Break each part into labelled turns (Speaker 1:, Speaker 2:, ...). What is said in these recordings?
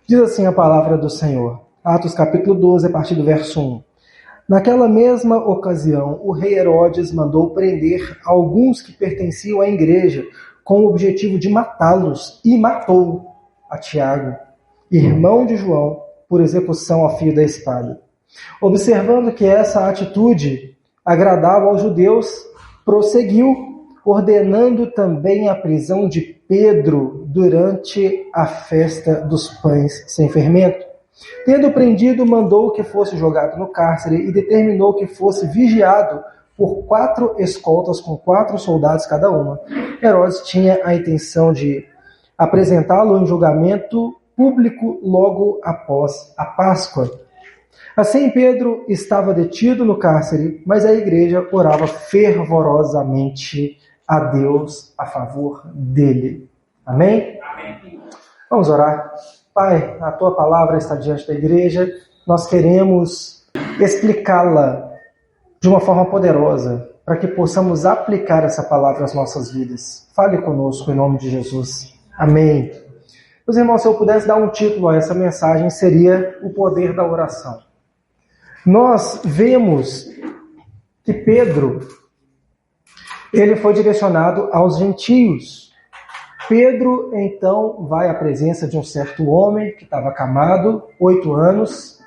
Speaker 1: Diz assim a palavra do Senhor. Atos capítulo 12, a partir do verso 1. Naquela mesma ocasião, o rei Herodes mandou prender alguns que pertenciam à igreja, com o objetivo de matá-los, e matou a Tiago, irmão de João, por execução a fio da espada. Observando que essa atitude agradava aos judeus, prosseguiu, ordenando também a prisão de Pedro durante a festa dos pães sem fermento. Tendo prendido, mandou que fosse jogado no cárcere e determinou que fosse vigiado por 4 escoltas com 4 soldados cada uma. Herodes tinha a intenção de apresentá-lo em julgamento público logo após a Páscoa. Assim, Pedro estava detido no cárcere, mas a igreja orava fervorosamente a Deus a favor dele. Amém? Amém. Vamos orar. Pai, a Tua palavra está diante da igreja, nós queremos explicá-la de uma forma poderosa, para que possamos aplicar essa palavra às nossas vidas. Fale conosco em nome de Jesus. Amém. Meus irmãos, se eu pudesse dar um título a essa mensagem, seria o poder da oração. Nós vemos que Pedro, ele foi direcionado aos gentios. Pedro, então, vai à presença de um certo homem que estava acamado, 8 anos,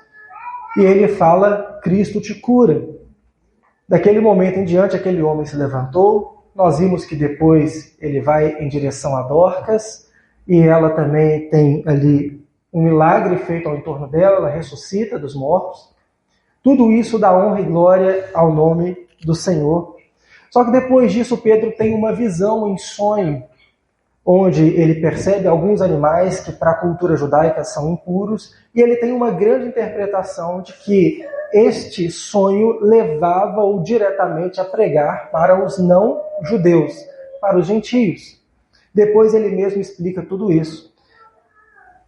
Speaker 1: e ele fala, Cristo te cura. Daquele momento em diante, aquele homem se levantou. Nós vimos que depois ele vai em direção a Dorcas, e ela também tem ali um milagre feito ao entorno dela, ela ressuscita dos mortos. Tudo isso dá honra e glória ao nome do Senhor. Só que depois disso, Pedro tem uma visão em sonho, onde ele percebe alguns animais que para a cultura judaica são impuros, e ele tem uma grande interpretação de que este sonho levava-o diretamente a pregar para os não-judeus, para os gentios. Depois ele mesmo explica tudo isso.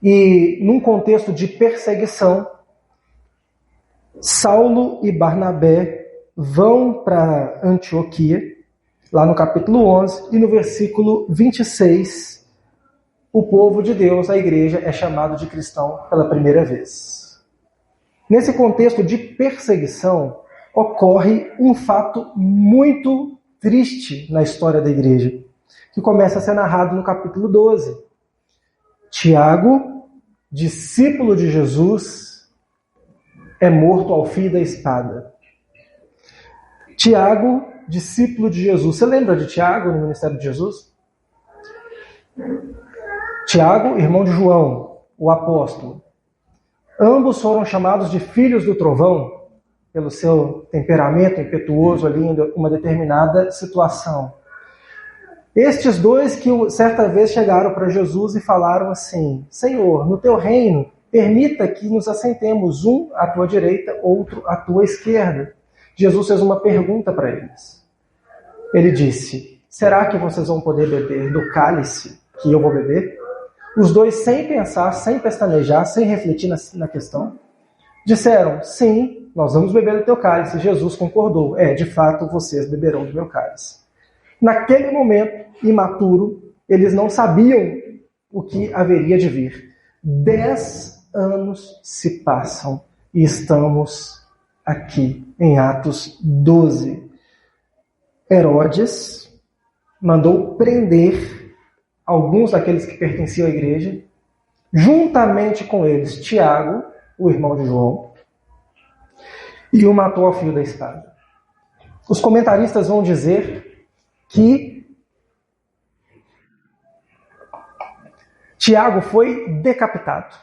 Speaker 1: E num contexto de perseguição, Saulo e Barnabé vão para Antioquia, lá no capítulo 11, e no versículo 26, o povo de Deus, a igreja, é chamado de cristão pela primeira vez. Nesse contexto de perseguição, ocorre um fato muito triste na história da igreja, que começa a ser narrado no capítulo 12. Tiago, discípulo de Jesus, é morto ao fio da espada. Tiago, discípulo de Jesus. Você lembra de Tiago no ministério de Jesus? Tiago, irmão de João, o apóstolo. Ambos foram chamados de filhos do trovão, pelo seu temperamento impetuoso ali em uma determinada situação. Estes dois que certa vez chegaram para Jesus e falaram assim, Senhor, no teu reino, permita que nos assentemos um à tua direita, outro à tua esquerda. Jesus fez uma pergunta para eles. Ele disse, será que vocês vão poder beber do cálice que eu vou beber? Os dois, sem pensar, sem pestanejar, sem refletir na questão, disseram, sim, nós vamos beber do teu cálice. Jesus concordou, de fato, vocês beberão do meu cálice. Naquele momento, imaturo, eles não sabiam o que haveria de vir. 10 anos se passam e estamos aqui em Atos 12. Herodes mandou prender alguns daqueles que pertenciam à igreja, juntamente com eles Tiago, o irmão de João, e o matou ao fio da espada. Os comentaristas vão dizer que Tiago foi decapitado.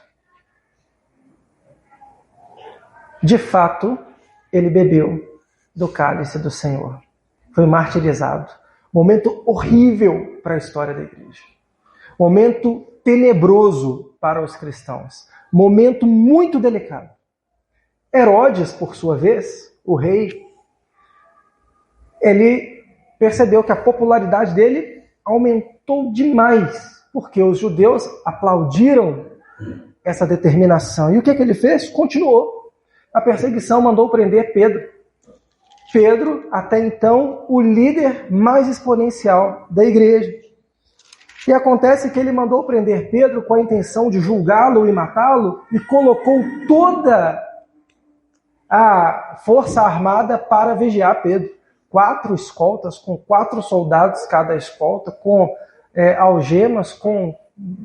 Speaker 1: De fato, ele bebeu do cálice do Senhor. Foi martirizado. Momento horrível para a história da igreja. Momento tenebroso para os cristãos. Momento muito delicado. Herodes, por sua vez, o rei, ele percebeu que a popularidade dele aumentou demais, porque os judeus aplaudiram essa determinação. E o que ele fez? Continuou. A perseguição mandou prender Pedro. Pedro, até então, o líder mais exponencial da igreja. E acontece que ele mandou prender Pedro com a intenção de julgá-lo e matá-lo, e colocou toda a força armada para vigiar Pedro. 4 escoltas, com 4 soldados cada escolta, com algemas, com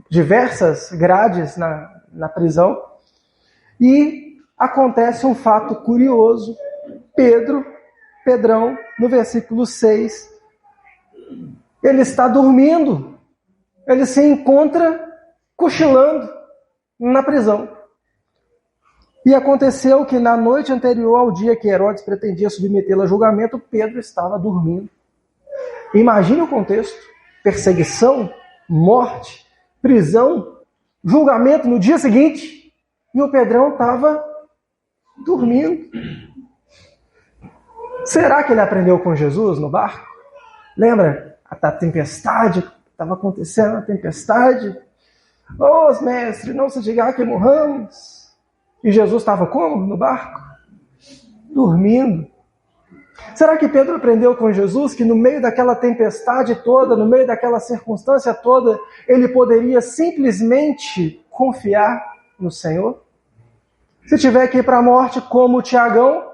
Speaker 1: diversas grades na prisão. E acontece um fato curioso. Pedrão, no versículo 6, ele está dormindo. Ele se encontra cochilando na prisão. E aconteceu que na noite anterior ao dia que Herodes pretendia submetê-lo a julgamento, Pedro estava dormindo. Imagine o contexto: perseguição, morte, prisão, julgamento no dia seguinte, e o Pedrão estava dormindo. Será que ele aprendeu com Jesus no barco? Lembra a tempestade? Estava acontecendo a tempestade. Ô, mestre, não se diga que morramos. E Jesus estava como no barco? Dormindo. Será que Pedro aprendeu com Jesus que no meio daquela tempestade toda, no meio daquela circunstância toda, ele poderia simplesmente confiar no Senhor? Se tiver que ir para a morte como o Tiagão,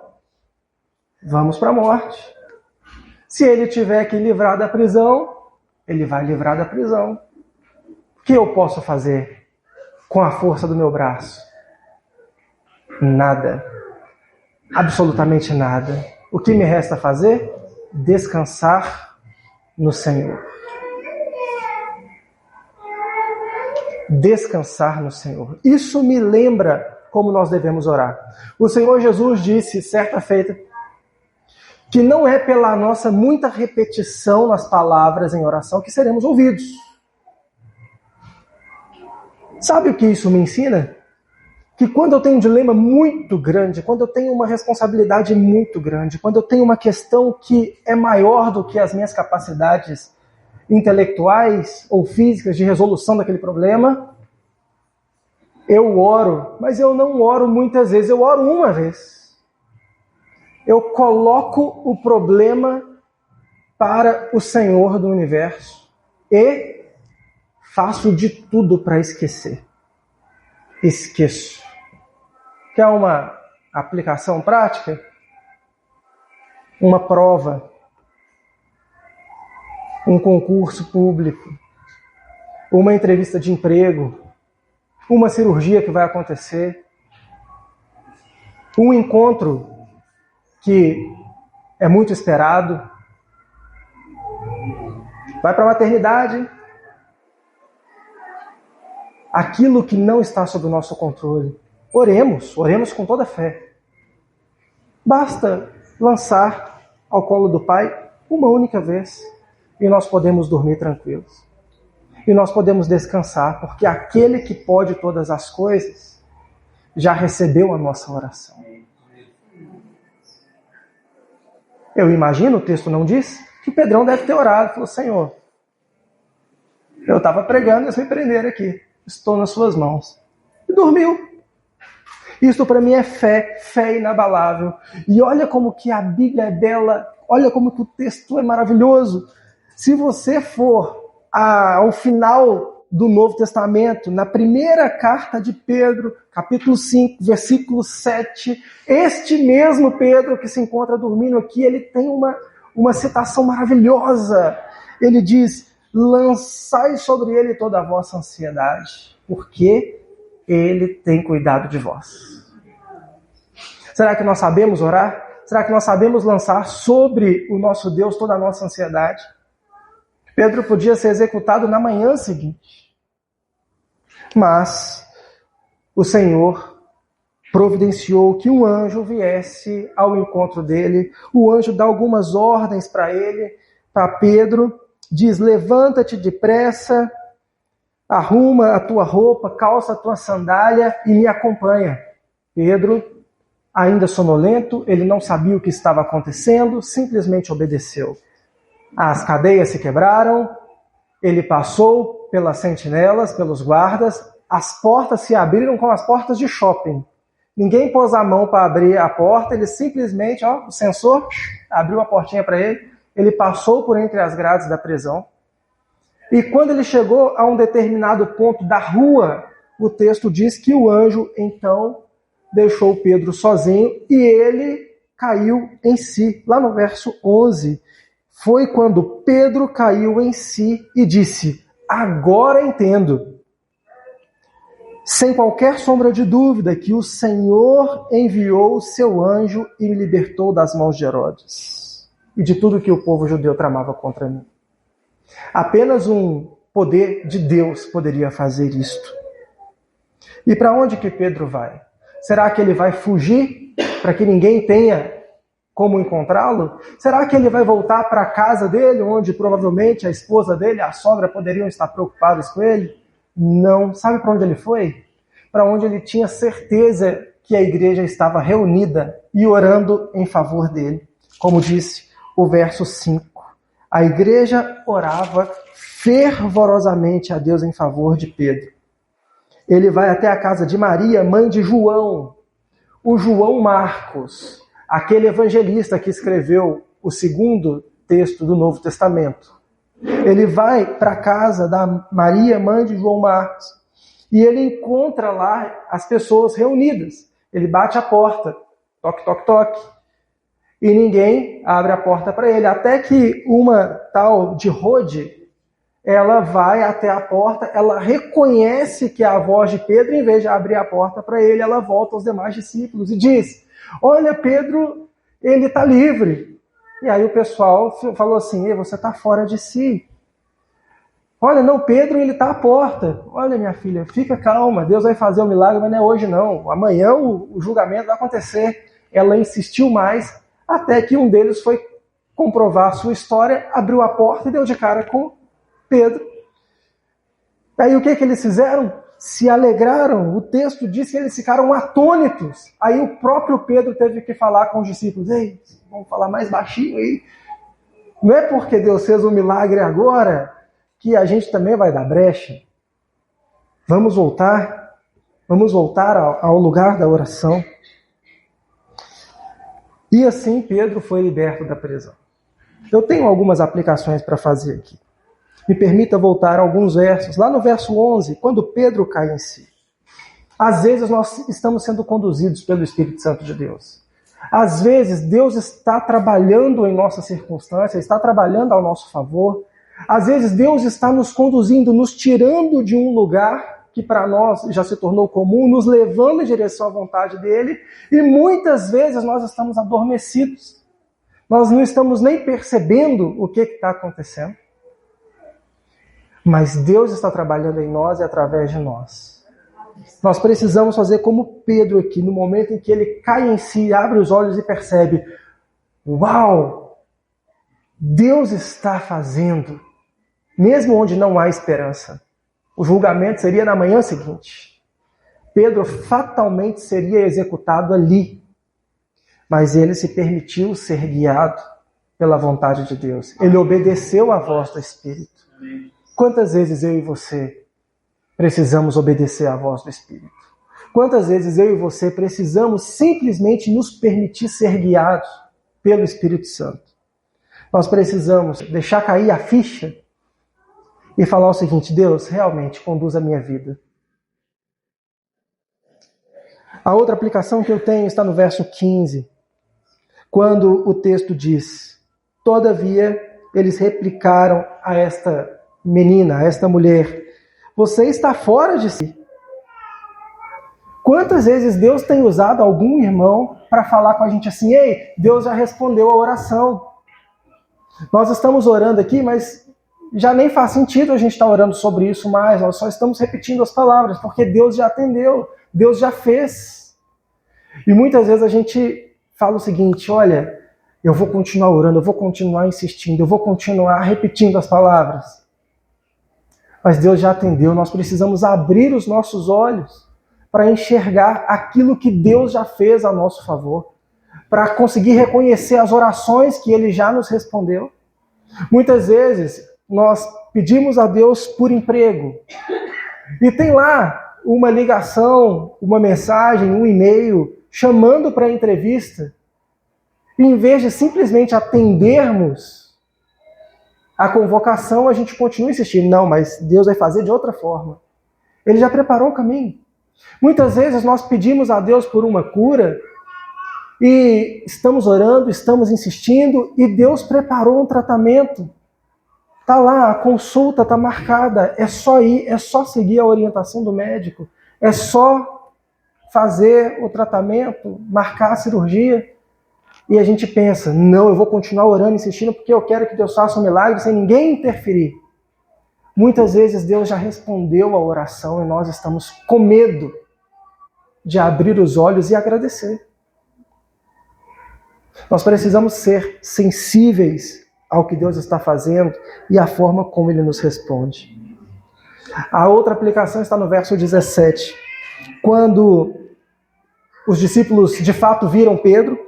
Speaker 1: vamos para a morte. Se ele tiver que livrar da prisão, ele vai livrar da prisão. O que eu posso fazer com a força do meu braço? Nada. Absolutamente nada. O que me resta fazer? Descansar no Senhor. Descansar no Senhor. Isso me lembra como nós devemos orar. O Senhor Jesus disse, certa feita, que não é pela nossa muita repetição nas palavras em oração que seremos ouvidos. Sabe o que isso me ensina? Que quando eu tenho um dilema muito grande, quando eu tenho uma responsabilidade muito grande, quando eu tenho uma questão que é maior do que as minhas capacidades intelectuais ou físicas de resolução daquele problema, eu oro, mas eu não oro muitas vezes, eu oro uma vez. Eu coloco o problema para o Senhor do universo e faço de tudo para esquecer. Esqueço. Quer uma aplicação prática? Uma prova, um concurso público, uma entrevista de emprego, uma cirurgia que vai acontecer, um encontro que é muito esperado, vai para a maternidade. Aquilo que não está sob o nosso controle. Oremos com toda a fé. Basta lançar ao colo do Pai uma única vez e nós podemos dormir tranquilos. E nós podemos descansar, porque aquele que pode todas as coisas já recebeu a nossa oração. Eu imagino, o texto não diz, que Pedrão deve ter orado. Falou, Senhor, eu estava pregando e eles me prenderam aqui. Estou nas suas mãos. E dormiu. Isso para mim é fé inabalável. E olha como que a Bíblia é bela, olha como que o texto é maravilhoso. Se você for ao final do Novo Testamento, na primeira carta de Pedro, capítulo 5, versículo 7, este mesmo Pedro que se encontra dormindo aqui, ele tem uma citação maravilhosa. Ele diz, lançai sobre ele toda a vossa ansiedade, porque ele tem cuidado de vós. Será que nós sabemos orar? Será que nós sabemos lançar sobre o nosso Deus toda a nossa ansiedade? Pedro podia ser executado na manhã seguinte. Mas o Senhor providenciou que um anjo viesse ao encontro dele. O anjo dá algumas ordens para ele, para Pedro. Diz, levanta-te depressa, arruma a tua roupa, calça a tua sandália e me acompanha. Pedro, ainda sonolento, ele não sabia o que estava acontecendo, simplesmente obedeceu. As cadeias se quebraram, ele passou pelas sentinelas, pelos guardas, as portas se abriram como as portas de shopping. Ninguém pôs a mão para abrir a porta, ele simplesmente, o sensor abriu a portinha para ele, ele passou por entre as grades da prisão. E quando ele chegou a um determinado ponto da rua, o texto diz que o anjo, então, deixou Pedro sozinho e ele caiu em si. Lá no verso 11, foi quando Pedro caiu em si e disse: agora entendo, sem qualquer sombra de dúvida, que o Senhor enviou o seu anjo e me libertou das mãos de Herodes e de tudo que o povo judeu tramava contra mim. Apenas um poder de Deus poderia fazer isto. E para onde que Pedro vai? Será que ele vai fugir para que ninguém tenha como encontrá-lo? Será que ele vai voltar para a casa dele, onde provavelmente a esposa dele, a sogra, poderiam estar preocupados com ele? Não. Sabe para onde ele foi? Para onde ele tinha certeza que a igreja estava reunida e orando em favor dele. Como disse o verso 5. A igreja orava fervorosamente a Deus em favor de Pedro. Ele vai até a casa de Maria, mãe de João, o João Marcos, aquele evangelista que escreveu o segundo texto do Novo Testamento. Ele vai para a casa da Maria, mãe de João Marcos, e ele encontra lá as pessoas reunidas. Ele bate a porta, toque, toque, toque, e ninguém abre a porta para ele, até que uma tal de Rode, ela vai até a porta, ela reconhece que é a voz de Pedro, em vez de abrir a porta para ele, ela volta aos demais discípulos e diz: olha, Pedro, ele está livre. E aí o pessoal falou assim: você está fora de si. Olha, não, Pedro, ele está à porta. Olha, minha filha, fica calma, Deus vai fazer um milagre, mas não é hoje não. Amanhã o julgamento vai acontecer. Ela insistiu mais, até que um deles foi comprovar a sua história, abriu a porta e deu de cara com Pedro. Aí o que eles fizeram? Se alegraram. O texto diz que eles ficaram atônitos. Aí o próprio Pedro teve que falar com os discípulos: ei, vamos falar mais baixinho aí. Não é porque Deus fez um milagre agora que a gente também vai dar brecha. Vamos voltar ao lugar da oração. E assim Pedro foi liberto da prisão. Eu tenho algumas aplicações para fazer aqui. Me permita voltar a alguns versos. Lá no verso 11, quando Pedro cai em si. Às vezes nós estamos sendo conduzidos pelo Espírito Santo de Deus. Às vezes Deus está trabalhando em nossa circunstância, está trabalhando ao nosso favor. Às vezes Deus está nos conduzindo, nos tirando de um lugar que para nós já se tornou comum, nos levando em direção à vontade dele. E muitas vezes nós estamos adormecidos. Nós não estamos nem percebendo o que está acontecendo. Mas Deus está trabalhando em nós e através de nós. Nós precisamos fazer como Pedro aqui, no momento em que ele cai em si, abre os olhos e percebe: uau! Deus está fazendo, mesmo onde não há esperança. O julgamento seria na manhã seguinte. Pedro fatalmente seria executado ali. Mas ele se permitiu ser guiado pela vontade de Deus. Ele obedeceu à voz do Espírito. Quantas vezes eu e você precisamos obedecer à voz do Espírito? Quantas vezes eu e você precisamos simplesmente nos permitir ser guiados pelo Espírito Santo? Nós precisamos deixar cair a ficha e falar o seguinte: Deus, realmente conduz a minha vida. A outra aplicação que eu tenho está no verso 15, quando o texto diz: todavia eles replicaram a esta menina, a esta mulher: você está fora de si. Quantas vezes Deus tem usado algum irmão para falar com a gente assim: ei, Deus já respondeu a oração. Nós estamos orando aqui, mas já nem faz sentido a gente estar orando sobre isso mais. Nós só estamos repetindo as palavras, porque Deus já atendeu, Deus já fez. E muitas vezes a gente fala o seguinte: olha, eu vou continuar orando, eu vou continuar insistindo, eu vou continuar repetindo as palavras. Mas Deus já atendeu, nós precisamos abrir os nossos olhos para enxergar aquilo que Deus já fez a nosso favor, para conseguir reconhecer as orações que Ele já nos respondeu. Muitas vezes nós pedimos a Deus por emprego e tem lá uma ligação, uma mensagem, um e-mail chamando para a entrevista. E em vez de simplesmente atendermos, a convocação, a gente continua insistindo. Não, mas Deus vai fazer de outra forma. Ele já preparou o caminho. Muitas vezes nós pedimos a Deus por uma cura e estamos orando, estamos insistindo e Deus preparou um tratamento. Está lá, a consulta está marcada, é só ir, é só seguir a orientação do médico, é só fazer o tratamento, marcar a cirurgia. E a gente pensa, não, eu vou continuar orando, insistindo, porque eu quero que Deus faça um milagre sem ninguém interferir. Muitas vezes Deus já respondeu a oração e nós estamos com medo de abrir os olhos e agradecer. Nós precisamos ser sensíveis ao que Deus está fazendo e à forma como Ele nos responde. A outra aplicação está no verso 17. Quando os discípulos de fato viram Pedro,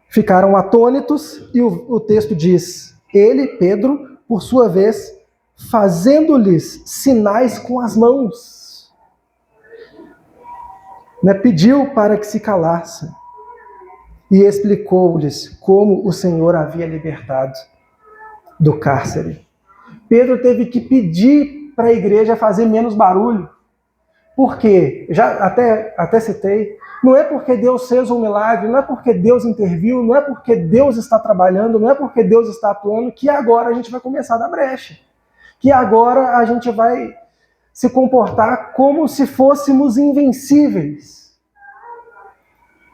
Speaker 1: ficaram atônitos e o texto diz, ele, Pedro, por sua vez, fazendo-lhes sinais com as mãos. Pediu para que se calassem e explicou-lhes como o Senhor havia libertado do cárcere. Pedro teve que pedir para a igreja fazer menos barulho. Por quê? Já até citei, não é porque Deus fez um milagre, não é porque Deus interviu, não é porque Deus está trabalhando, não é porque Deus está atuando, que agora a gente vai começar a dar brecha. Que agora a gente vai se comportar como se fôssemos invencíveis.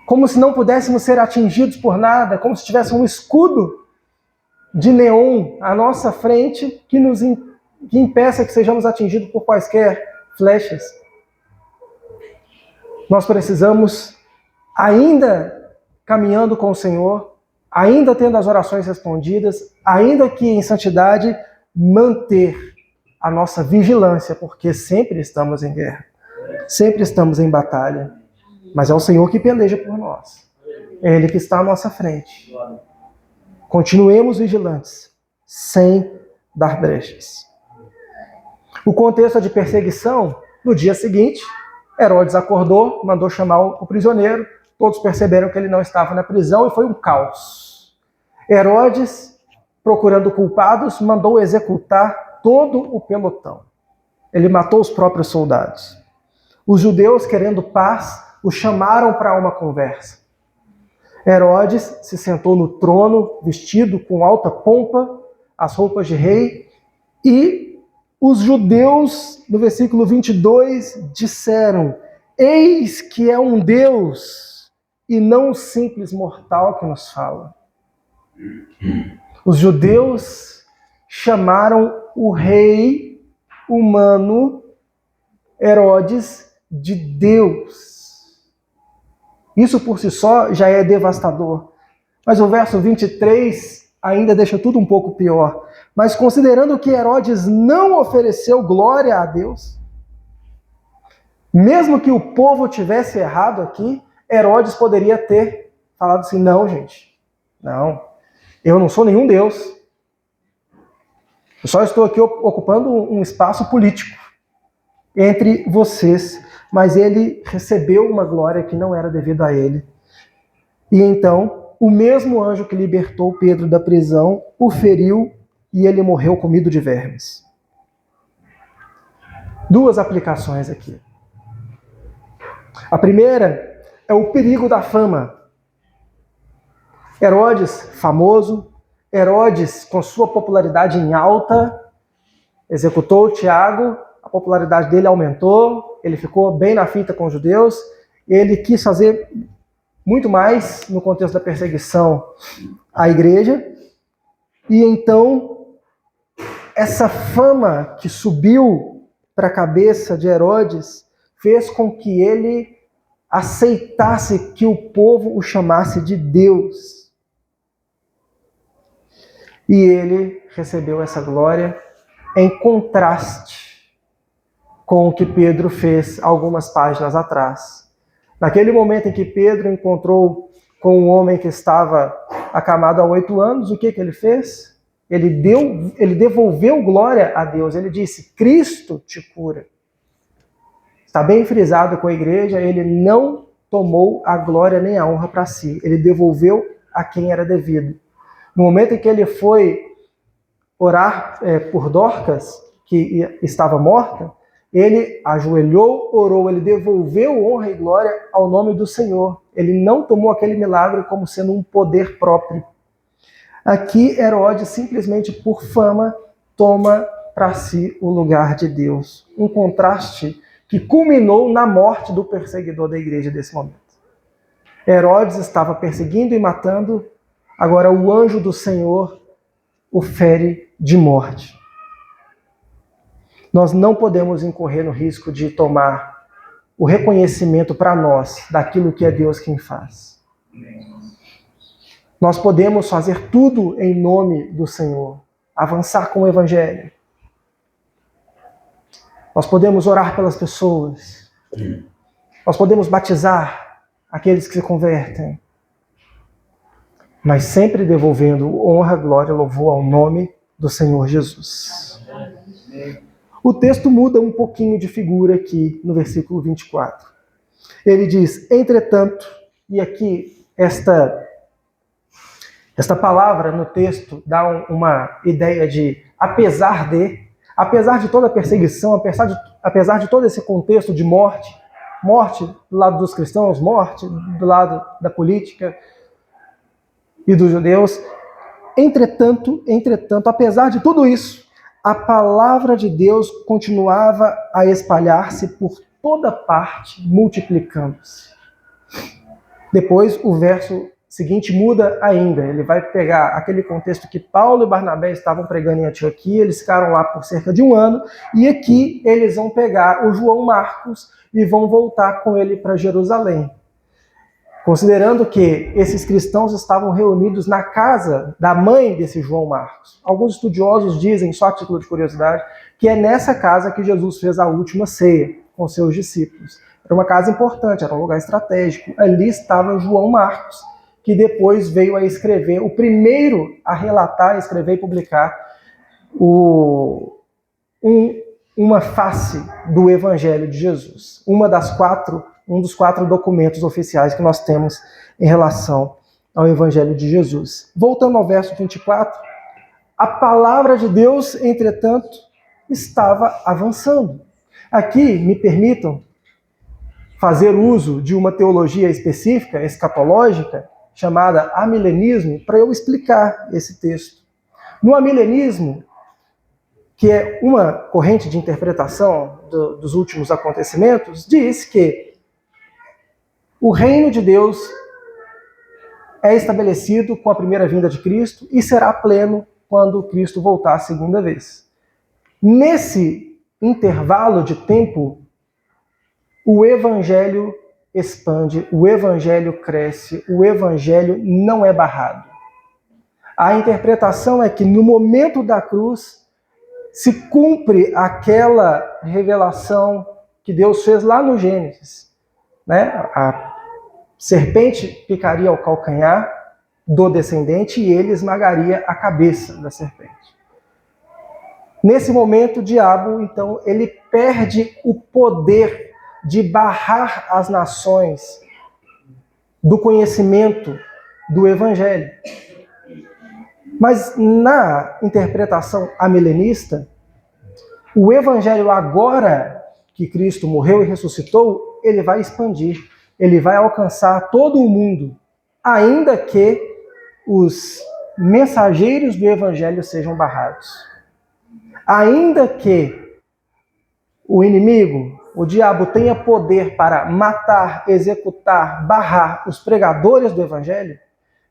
Speaker 1: Como se não pudéssemos ser atingidos por nada, como se tivesse um escudo de neon à nossa frente que impeça que sejamos atingidos por quaisquer flechas. Nós precisamos, ainda caminhando com o Senhor, ainda tendo as orações respondidas, ainda que em santidade, manter a nossa vigilância, porque sempre estamos em guerra, sempre estamos em batalha, mas é o Senhor que peleja por nós, é Ele que está à nossa frente. Continuemos vigilantes, sem dar brechas. O contexto é de perseguição. No dia seguinte, Herodes acordou, mandou chamar o prisioneiro, todos perceberam que ele não estava na prisão e foi um caos. Herodes, procurando culpados, mandou executar todo o pelotão. Ele matou os próprios soldados. Os judeus, querendo paz, o chamaram para uma conversa. Herodes se sentou no trono, vestido com alta pompa, as roupas de rei, e os judeus, no versículo 22, disseram: eis que é um Deus e não um simples mortal que nos fala. Os judeus chamaram o rei humano Herodes de Deus. Isso por si só já é devastador. Mas o verso 23 ainda deixa tudo um pouco pior. Mas considerando que Herodes não ofereceu glória a Deus, mesmo que o povo tivesse errado aqui, Herodes poderia ter falado assim: não, gente, não, eu não sou nenhum Deus. Eu só estou aqui ocupando um espaço político entre vocês. Mas ele recebeu uma glória que não era devida a ele. E então, o mesmo anjo que libertou Pedro da prisão o feriu e ele morreu comido de vermes. Duas aplicações aqui. A primeira é o perigo da fama. Herodes, famoso, Herodes, com sua popularidade em alta, executou Tiago, a popularidade dele aumentou, ele ficou bem na fita com os judeus, ele quis fazer muito mais no contexto da perseguição à igreja, e então essa fama que subiu para a cabeça de Herodes fez com que ele aceitasse que o povo o chamasse de Deus. E ele recebeu essa glória em contraste com o que Pedro fez algumas páginas atrás. Naquele momento em que Pedro encontrou com um homem que estava acamado há 8 anos, o que ele fez? Ele devolveu glória a Deus. Ele disse: Cristo te cura. Está bem frisado com a igreja, ele não tomou a glória nem a honra para si. Ele devolveu a quem era devido. No momento em que ele foi orar por Dorcas, que estava morta, ele ajoelhou, orou, ele devolveu honra e glória ao nome do Senhor. Ele não tomou aquele milagre como sendo um poder próprio. Aqui, Herodes, simplesmente por fama, toma para si o lugar de Deus. Um contraste que culminou na morte do perseguidor da igreja desse momento. Herodes estava perseguindo e matando, agora o anjo do Senhor o fere de morte. Nós não podemos incorrer no risco de tomar o reconhecimento para nós daquilo que é Deus quem faz. Nós podemos fazer tudo em nome do Senhor, avançar com o Evangelho. Nós podemos orar pelas pessoas. Nós podemos batizar aqueles que se convertem. Mas sempre devolvendo honra, glória e louvor ao nome do Senhor Jesus. O texto muda um pouquinho de figura aqui no versículo 24. Ele diz, entretanto, e aqui esta palavra no texto dá uma ideia de apesar de toda a perseguição, apesar de todo esse contexto de morte do lado dos cristãos, morte do lado da política e dos judeus, entretanto, apesar de tudo isso, a palavra de Deus continuava a espalhar-se por toda parte, multiplicando-se. Depois, o verso seguinte muda ainda. Ele vai pegar aquele contexto que Paulo e Barnabé estavam pregando em Antioquia, eles ficaram lá por cerca de 1 ano, e aqui eles vão pegar o João Marcos e vão voltar com ele para Jerusalém. Considerando que esses cristãos estavam reunidos na casa da mãe desse João Marcos. Alguns estudiosos dizem, só a título de curiosidade, que é nessa casa que Jesus fez a última ceia com seus discípulos. Era uma casa importante, era um lugar estratégico. Ali estava João Marcos, que depois veio a escrever, o primeiro a relatar, escrever e publicar uma face do Evangelho de Jesus. Um dos 4 documentos oficiais que nós temos em relação ao Evangelho de Jesus. Voltando ao verso 24, a palavra de Deus, entretanto, estava avançando. Aqui, me permitam fazer uso de uma teologia específica, escatológica, chamada amilenismo, para eu explicar esse texto. No amilenismo, que é uma corrente de interpretação dos últimos acontecimentos, diz que o reino de Deus é estabelecido com a primeira vinda de Cristo e será pleno quando Cristo voltar a segunda vez. Nesse intervalo de tempo, o Evangelho expande, o Evangelho cresce, o Evangelho não é barrado. A interpretação é que no momento da cruz se cumpre aquela revelação que Deus fez lá no Gênesis, né? A serpente picaria o calcanhar do descendente e ele esmagaria a cabeça da serpente. Nesse momento, o diabo, então, ele perde o poder de barrar as nações do conhecimento do Evangelho. Mas na interpretação amilenista, o Evangelho, agora que Cristo morreu e ressuscitou, ele vai expandir, ele vai alcançar todo o mundo, ainda que os mensageiros do Evangelho sejam barrados. Ainda que o inimigo, o diabo, tenha poder para matar, executar, barrar os pregadores do Evangelho,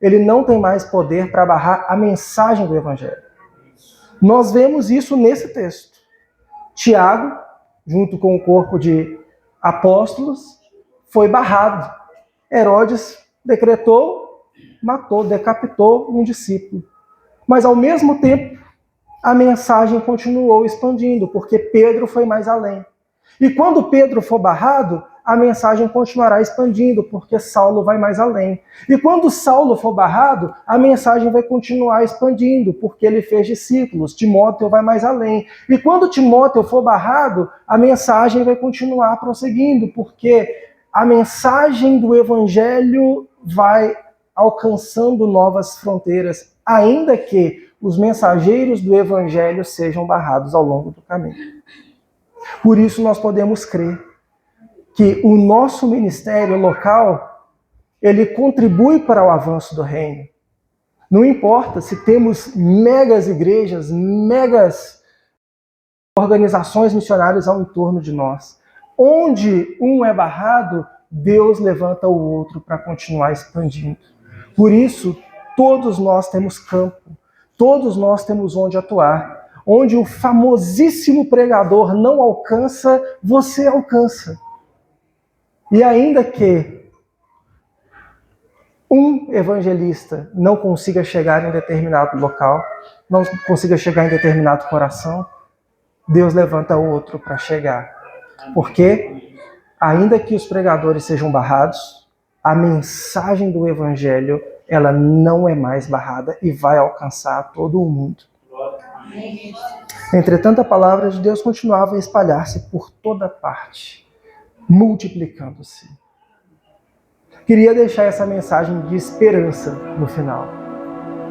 Speaker 1: ele não tem mais poder para barrar a mensagem do Evangelho. Nós vemos isso nesse texto. Tiago, junto com o corpo de apóstolos, foi barrado. Herodes decretou, matou, decapitou um discípulo. Mas, ao mesmo tempo, a mensagem continuou expandindo, porque Pedro foi mais além. E quando Pedro for barrado, a mensagem continuará expandindo, porque Saulo vai mais além. E quando Saulo for barrado, a mensagem vai continuar expandindo, porque ele fez discípulos. Timóteo vai mais além. E quando Timóteo for barrado, a mensagem vai continuar prosseguindo, porque a mensagem do Evangelho vai alcançando novas fronteiras, ainda que os mensageiros do Evangelho sejam barrados ao longo do caminho. Por isso nós podemos crer que o nosso ministério local, ele contribui para o avanço do reino. Não importa se temos megas igrejas, megas organizações missionárias ao entorno de nós. Onde um é barrado, Deus levanta o outro para continuar expandindo. Por isso, todos nós temos campo, todos nós temos onde atuar. Onde o famosíssimo pregador não alcança, você alcança. E ainda que um evangelista não consiga chegar em determinado local, não consiga chegar em determinado coração, Deus levanta outro para chegar. Porque, ainda que os pregadores sejam barrados, a mensagem do Evangelho, ela não é mais barrada e vai alcançar todo o mundo. Entretanto, a palavra de Deus continuava a espalhar-se por toda parte, multiplicando-se. Queria deixar essa mensagem de esperança no final.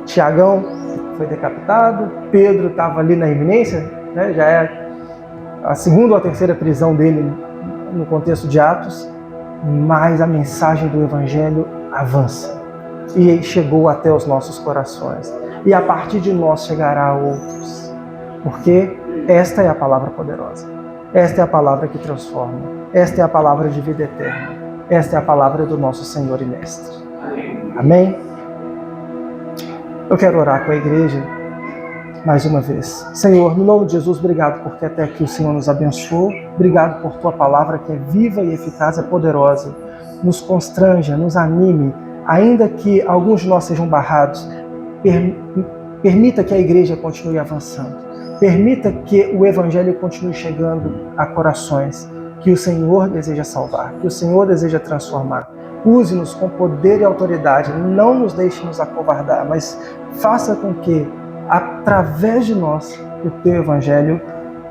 Speaker 1: Tiagão foi decapitado, Pedro estava ali na iminência, né? Já é a segunda ou a terceira prisão dele no contexto de Atos, mas a mensagem do Evangelho avança e chegou até os nossos corações. E a partir de nós chegará a outros, porque esta é a palavra poderosa, esta é a palavra que transforma, esta é a palavra de vida eterna, esta é a palavra do nosso Senhor e Mestre. Amém? Eu quero orar com a igreja mais uma vez. Senhor, no nome de Jesus, obrigado porque até aqui o Senhor nos abençoou, obrigado por Tua palavra que é viva e eficaz, é poderosa, nos constranja, nos anime, ainda que alguns de nós sejam barrados, permita que a igreja continue avançando. Permita que o Evangelho continue chegando a corações que o Senhor deseja salvar, que o Senhor deseja transformar. Use-nos com poder e autoridade. Não nos deixe nos acovardar, mas faça com que, através de nós, o Teu Evangelho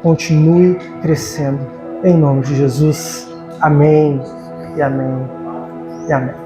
Speaker 1: continue crescendo. Em nome de Jesus. Amém e amém e amém.